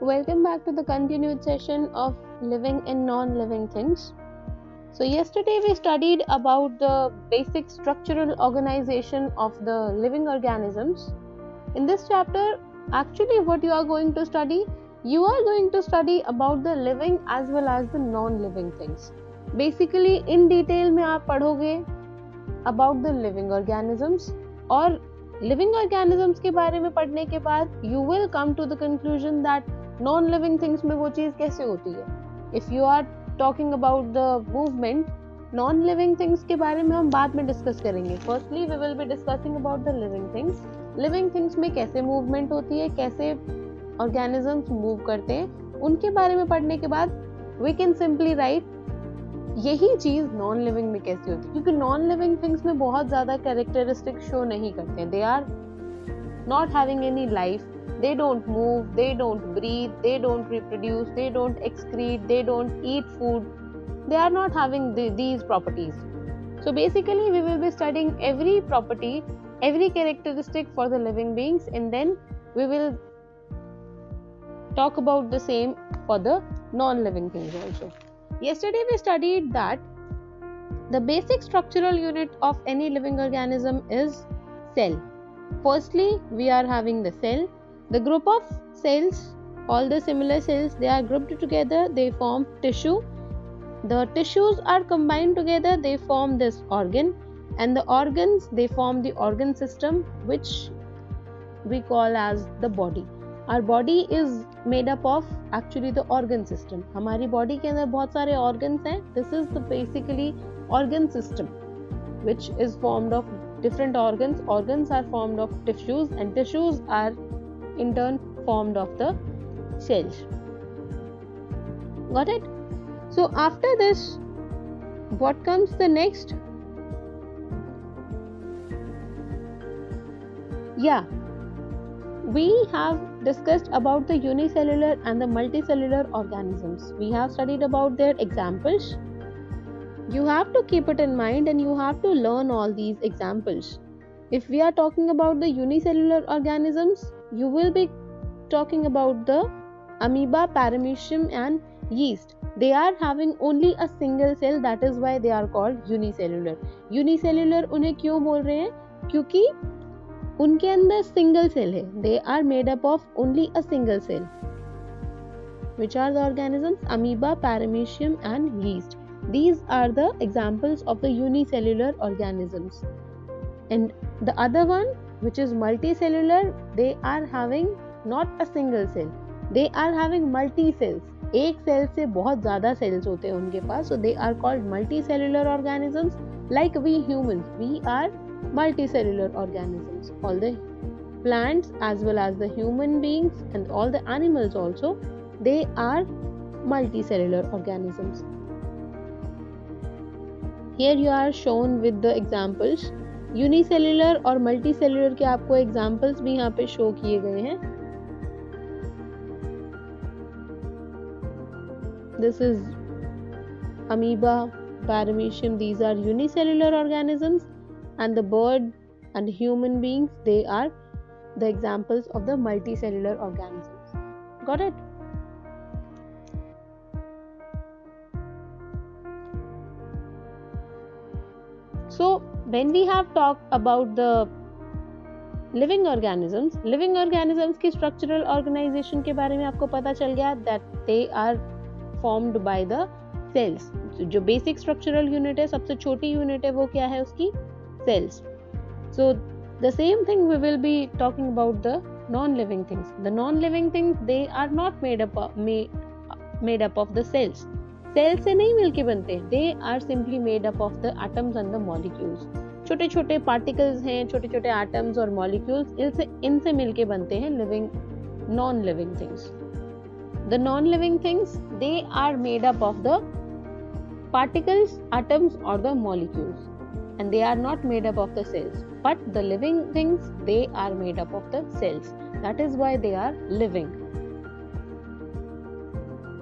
Welcome back to the continued session of living and non-living things. So yesterday we studied about the basic structural organization of the living organisms. In this chapter, actually what you are going to study about the living as well as the non-living things. Basically in detail में आप पढ़ोगे about the living organisms और living organisms के बारे में पढ़ने के बाद you will come to the conclusion that non-living things में वो चीज़ कैसे होती है. If you are talking about the movement, non-living things के बारे में हम बाद में डिस्कस करेंगे. Firstly, we will be discussing about the living things. Living things में कैसे मूवमेंट होती है, कैसे organisms मूव करते हैं, उनके बारे में पढ़ने के बाद we can simply write यही चीज नॉन लिविंग में कैसी होती है, क्योंकि नॉन लिविंग थिंग्स में बहुत ज्यादा कैरेक्टरिस्टिक शो नहीं करते हैं. They are not having any life, they don't move, they don't breathe, they don't reproduce, they don't excrete, they don't eat food, they are not having these properties. So basically we will be studying every property, every characteristic for the living beings, and then we will talk about the same for the non-living things also. Yesterday we studied that the basic structural unit of any living organism is cell. Firstly, we are having the cell. The group of cells, all the similar cells, they are grouped together, they form tissue. The tissues are combined together, they form this organ, and the organs, they form the organ system, which we call as the body. Our body is made up of actually the organ system. हमारी body के अंदर बहुत सारे organs हैं. This is the basically organ system, which is formed of different organs. Organs are formed of tissues, and tissues are in turn formed of the cells. Got it? So after this, what comes the next? Yeah. We have discussed about the unicellular and the multicellular organisms. We have studied about their examples. You have to keep it in mind and you have to learn all these examples. If we are talking about the unicellular organisms, you will be talking about the amoeba, paramecium and yeast. They are having only a single cell, that is why they are called unicellular. Unicellular उन्हें क्यों बोल रहे हैं? क्योंकि उनके अंदर single cell है. They are made up of only a single cell. Which are the organisms? Amoeba, paramecium and yeast. These are the examples of the unicellular organisms. And the other one, which is multicellular, they are having not a single cell, they are having multi cells. एक cell से बहुत ज़्यादा cells होते हैं उनके पास. So they are called multicellular organisms. Like we humans, we are multicellular organisms. All the plants as well as the human beings and all the animals also, they are multicellular organisms. Here you are shown with the examples. Unicellular और multicellular के आपको examples भी यहाँ पे show किए गए हैं. This is amoeba, paramecium. These are unicellular organisms. And the bird and human beings, they are the examples of the multicellular organisms. Got it? So when we have talked about the living organisms की structural organization के बारे में आपको पता चल गया that they are formed by the cells. जो basic structural unit है, सबसे छोटी unit है, वो क्या है उसकी? Cells. So the same thing we will be talking about the non-living things. The non-living things, they are not made up of the cells. Cells से नहीं मिलके बनते. They are simply made up of the atoms and the molecules. छोटे छोटे particles हैं, छोटे छोटे atoms और molecules, इनसे मिलके बनते हैं living, non-living things. The non-living things, they are made up of the particles, atoms or the molecules. And they are not made up of the cells, but the living things, they are made up of the cells. That is why they are living.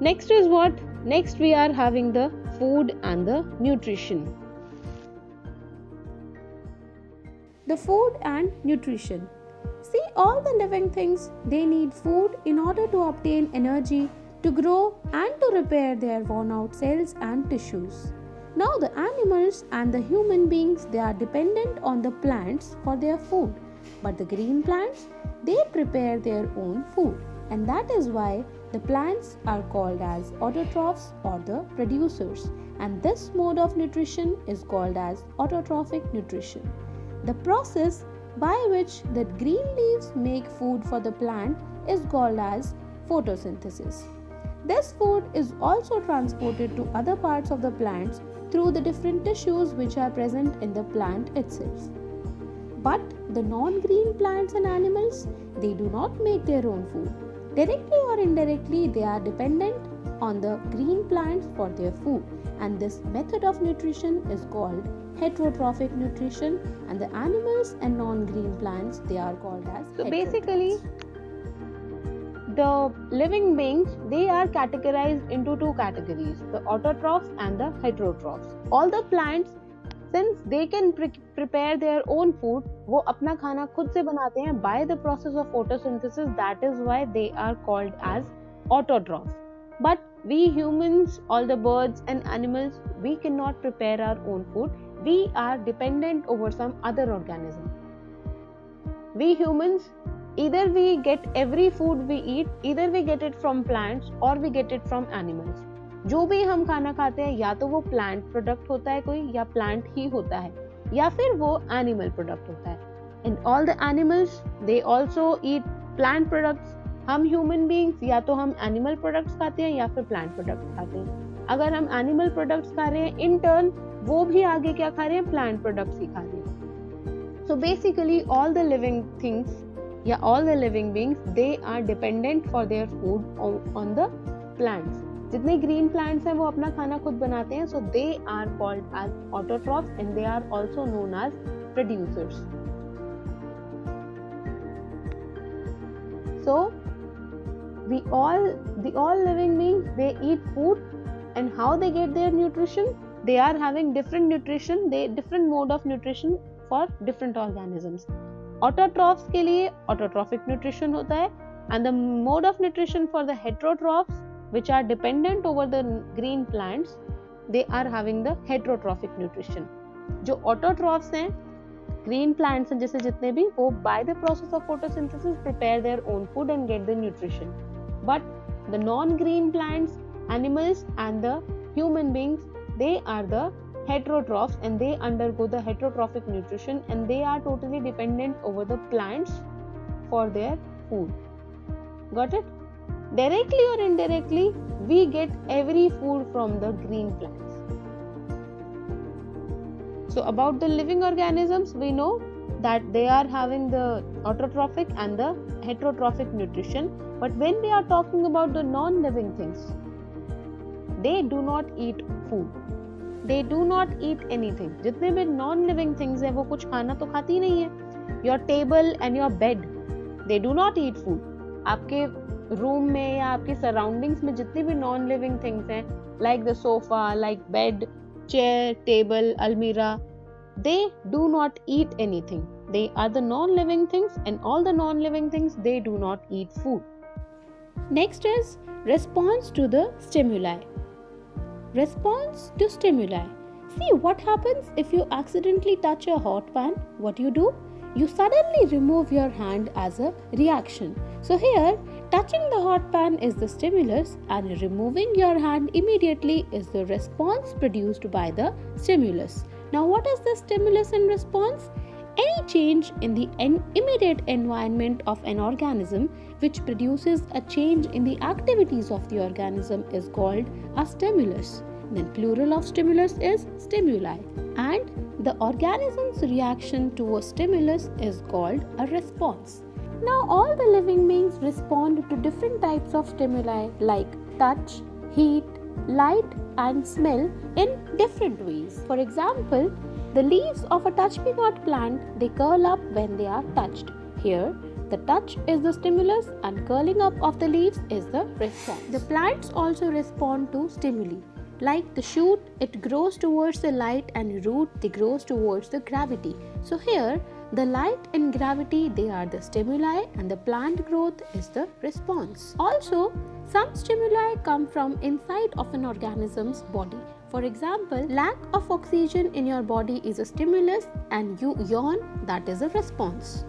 Next is what? Next we are having the food and the nutrition. The food and nutrition. See, all the living things, they need food in order to obtain energy, to grow and to repair their worn out cells and tissues. Now the animals and the human beings, they are dependent on the plants for their food. But the green plants, they prepare their own food, and that is why the plants are called as autotrophs or the producers, and this mode of nutrition is called as autotrophic nutrition. The process by which the green leaves make food for the plant is called as photosynthesis. This food is also transported to other parts of the plants through the different tissues which are present in the plant itself. But the non-green plants and animals, they do not make their own food. Directly or indirectly, they are dependent on the green plants for their food, and this method of nutrition is called heterotrophic nutrition, and the animals and non-green plants, they are called as So basically, the living beings, they are categorized into two categories, the autotrophs and the heterotrophs. All the plants, since they can prepare their own food, वो अपना खाना खुद से बनाते हैं by the process of photosynthesis, that is why they are called as autotrophs. But we humans, all the birds and animals, we cannot prepare our own food. We are dependent over some other organism. We humans, either we get every food we eat, either we get it from plants or we get it from animals. जो भी हम खाना खाते हैं या तो वो plant product होता है कोई, या प्लांट ही होता है, या फिर वो एनिमल प्रोडक्ट होता है. And all the animals, they also eat plant products. हम ह्यूमन बींग्स या तो हम एनिमल प्रोडक्ट्स खाते हैं या फिर प्लांट प्रोडक्ट्स खाते हैं. अगर हम एनिमल प्रोडक्ट्स खा रहे हैं, इन टर्न वो भी आगे क्या खा रहे हैं, प्लांट प्रोडक्ट्स ही खा रहे हैं. So basically all the living things या all the living beings, they are dependent for their food on the plants. जितने ग्रीन प्लांट्स हैं वो अपना खाना खुद बनाते हैं. So they are called as autotrophs and they are also known as producers. So the all living beings, they eat food, and how they get their nutrition, they are having different nutrition, different mode of nutrition for different organisms. Autotrophs के लिए autotrophic nutrition होता है, and the mode of nutrition for the heterotrophs, which are dependent over the green plants, they are having the heterotrophic nutrition. जो autotrophs हैं, green plants हैं जैसे जितने भी, वो by the process of photosynthesis prepare their own food and get the nutrition. But the non-green plants, animals and the human beings, they are the heterotrophs and they undergo the heterotrophic nutrition, and they are totally dependent over the plants for their food. Got it? Directly or indirectly, we get every food from the green plants. So about the living organisms, we know that they are having the autotrophic and the heterotrophic nutrition. But when we are talking about the non-living things, they do not eat food. They do not eat anything. जितने भी non-living things हैं, वो कुछ खाना तो खाती नहीं है. Your table and your bed, they do not eat food. आपके रूम में या आपके सराउंडिंग्स में जितनी भी नॉन लिविंग थिंग्स हैं, like the sofa, like bed, chair, table, अलमीरा, they do not eat anything. They are the non-living things, and all the non-living things, they do not eat food. Next is response to the stimuli. Response to stimuli. See what happens if you accidentally touch a hot pan. What do? You suddenly remove your hand as a reaction. So here, touching the hot pan is the stimulus, and removing your hand immediately is the response produced by the stimulus. Now what is the stimulus and response? Any change in the immediate environment of an organism which produces a change in the activities of the organism is called a stimulus. Then plural of stimulus is stimuli, and the organism's reaction to a stimulus is called a response. Now all the living beings respond to different types of stimuli like touch, heat, light and smell in different ways. For example, the leaves of a touch-me-not plant, they curl up when they are touched. Here, the touch is the stimulus and curling up of the leaves is the response. The plants also respond to stimuli. Like the shoot, it grows towards the light, and root, it grows towards the gravity. So here, The light and gravity, they are the stimuli, and the plant growth is the response. Also, some stimuli come from inside of an organism's body. For example, lack of oxygen in your body is a stimulus, and you yawn, that is a response.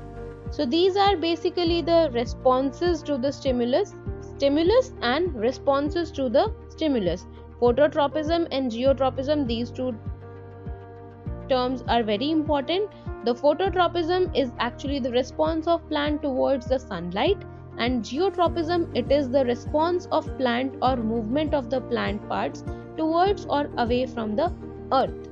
So these are basically the responses to the stimulus and responses to the stimulus. Phototropism and geotropism, these two terms are very important. The phototropism is actually the response of plant towards the sunlight, and geotropism, it is the response of plant or movement of the plant parts towards or away from the earth.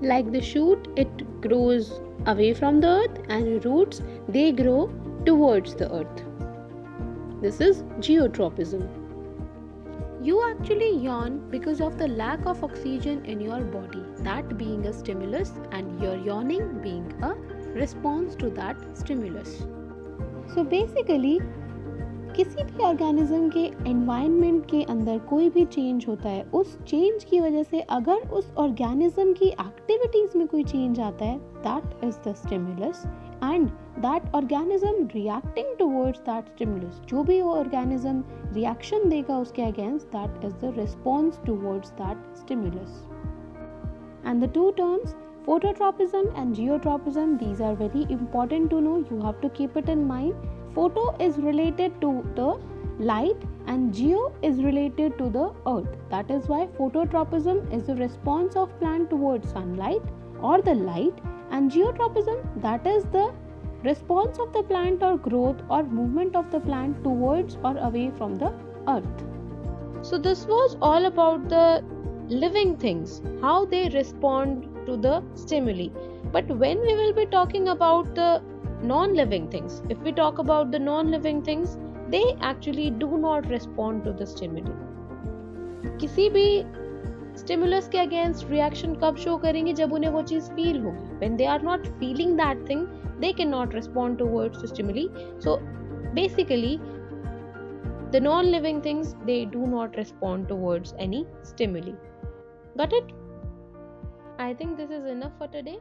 Like the shoot, it grows away from the earth, and roots, they grow towards the earth. This is geotropism. You actually yawn because of the lack of oxygen in your body, that being a stimulus, and your yawning being a response to that stimulus. So basically, किसी भी organism के environment के अंदर कोई भी change होता है, उस चेंज की वजह से अगर उस ऑर्गेनिज्म की एक्टिविटीज़ में कोई चेंज आता है, that is the stimulus, and that organism reacting towards that stimulus, जो भी वो ऑर्गेनिज्म रिएक्शन देगा उसके against, that is the response towards that stimulus. And the two terms, phototropism and geotropism, these are very important to know. You have to keep it in mind. Photo is related to the light and geo is related to the earth. That is why phototropism is the response of plant towards sunlight or the light, and geotropism, that is the response of the plant or growth or movement of the plant towards or away from the earth. So this was all about the living things, how they respond to the stimuli. But when we will be talking about the non-living things, if we talk about the non-living things, they actually do not respond to the stimuli. किसी भी stimulus के against reaction कब show करेंगे? जब उन्हें वो चीज़ feel होगी. When they are not feeling that thing, they cannot respond towards the stimuli. So basically, the non-living things, they do not respond towards any stimuli. Got it? I think this is enough for today.